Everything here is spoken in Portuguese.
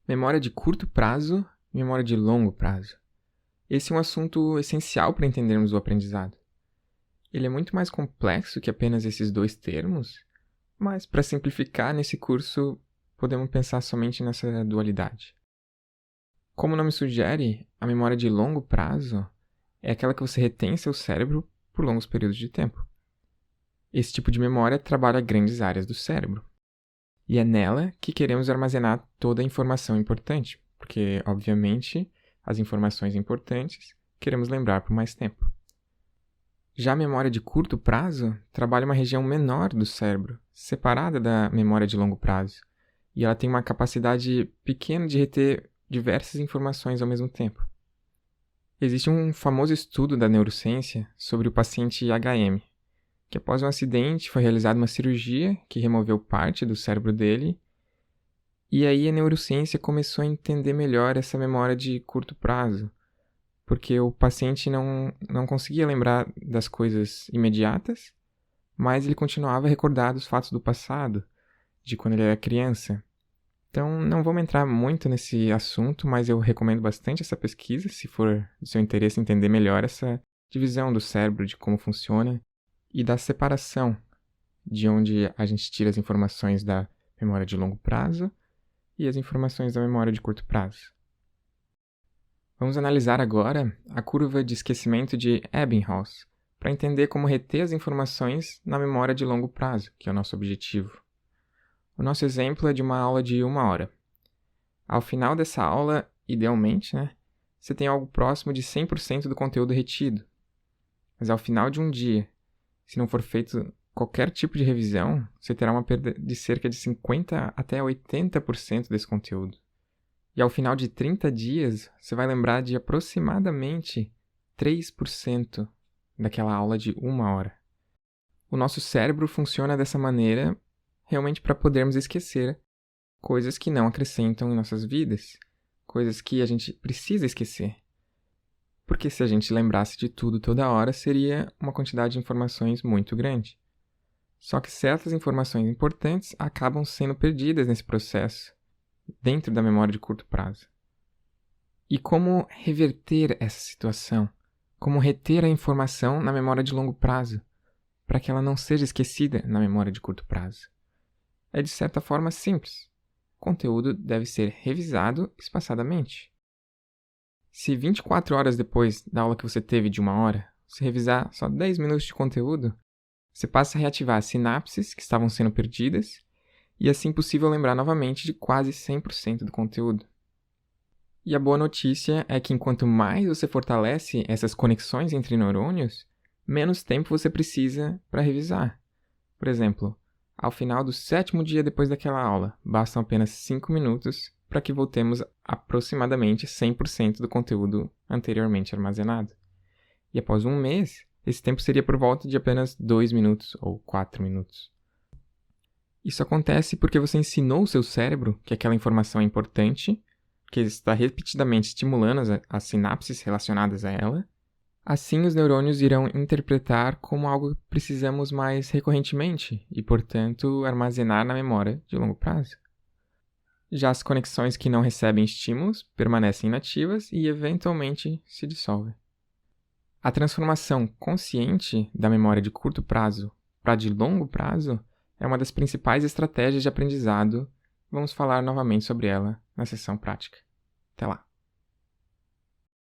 Memória de curto prazo e memória de longo prazo. Esse é um assunto essencial para entendermos o aprendizado. Ele é muito mais complexo que apenas esses dois termos, mas para simplificar nesse curso, podemos pensar somente nessa dualidade. Como o nome sugere, a memória de longo prazo é aquela que você retém em seu cérebro por longos períodos de tempo. Esse tipo de memória trabalha grandes áreas do cérebro. E é nela que queremos armazenar toda a informação importante, porque, obviamente, as informações importantes queremos lembrar por mais tempo. Já a memória de curto prazo trabalha uma região menor do cérebro, separada da memória de longo prazo, e ela tem uma capacidade pequena de reter diversas informações ao mesmo tempo. Existe um famoso estudo da neurociência sobre o paciente HM, que após um acidente foi realizada uma cirurgia que removeu parte do cérebro dele, e aí a neurociência começou a entender melhor essa memória de curto prazo, porque o paciente não conseguia lembrar das coisas imediatas, mas ele continuava a recordar dos fatos do passado, de quando ele era criança. Então, não vamos entrar muito nesse assunto, mas eu recomendo bastante essa pesquisa, se for do seu interesse entender melhor essa divisão do cérebro, de como funciona, e da separação de onde a gente tira as informações da memória de longo prazo e as informações da memória de curto prazo. Vamos analisar agora a curva de esquecimento de Ebbinghaus, para entender como reter as informações na memória de longo prazo, que é o nosso objetivo. O nosso exemplo é de uma aula de 1 hora. Ao final dessa aula, idealmente, você tem algo próximo de 100% do conteúdo retido. Mas ao final de um dia, se não for feito qualquer tipo de revisão, você terá uma perda de cerca de 50% até 80% desse conteúdo. E ao final de 30 dias, você vai lembrar de aproximadamente 3% daquela aula de 1 hora. O nosso cérebro funciona dessa maneira realmente para podermos esquecer coisas que não acrescentam em nossas vidas, coisas que a gente precisa esquecer. Porque se a gente lembrasse de tudo toda hora, seria uma quantidade de informações muito grande. Só que certas informações importantes acabam sendo perdidas nesse processo, dentro da memória de curto prazo. E como reverter essa situação? Como reter a informação na memória de longo prazo, para que ela não seja esquecida na memória de curto prazo? É de certa forma simples. O conteúdo deve ser revisado espaçadamente. Se 24 horas depois da aula que você teve de 1 hora, você revisar só 10 minutos de conteúdo, você passa a reativar as sinapses que estavam sendo perdidas e assim possível lembrar novamente de quase 100% do conteúdo. E a boa notícia é que enquanto mais você fortalece essas conexões entre neurônios, menos tempo você precisa para revisar. Por exemplo, ao final do 7º dia depois daquela aula, bastam apenas 5 minutos para que voltemos aproximadamente 100% do conteúdo anteriormente armazenado. E após um mês, esse tempo seria por volta de apenas 2 minutos ou 4 minutos. Isso acontece porque você ensinou o seu cérebro que aquela informação é importante, que ele está repetidamente estimulando as sinapses relacionadas a ela. Assim, os neurônios irão interpretar como algo que precisamos mais recorrentemente e, portanto, armazenar na memória de longo prazo. Já as conexões que não recebem estímulos permanecem inativas e, eventualmente, se dissolvem. A transformação consciente da memória de curto prazo para de longo prazo é uma das principais estratégias de aprendizado. Vamos falar novamente sobre ela na sessão prática. Até lá!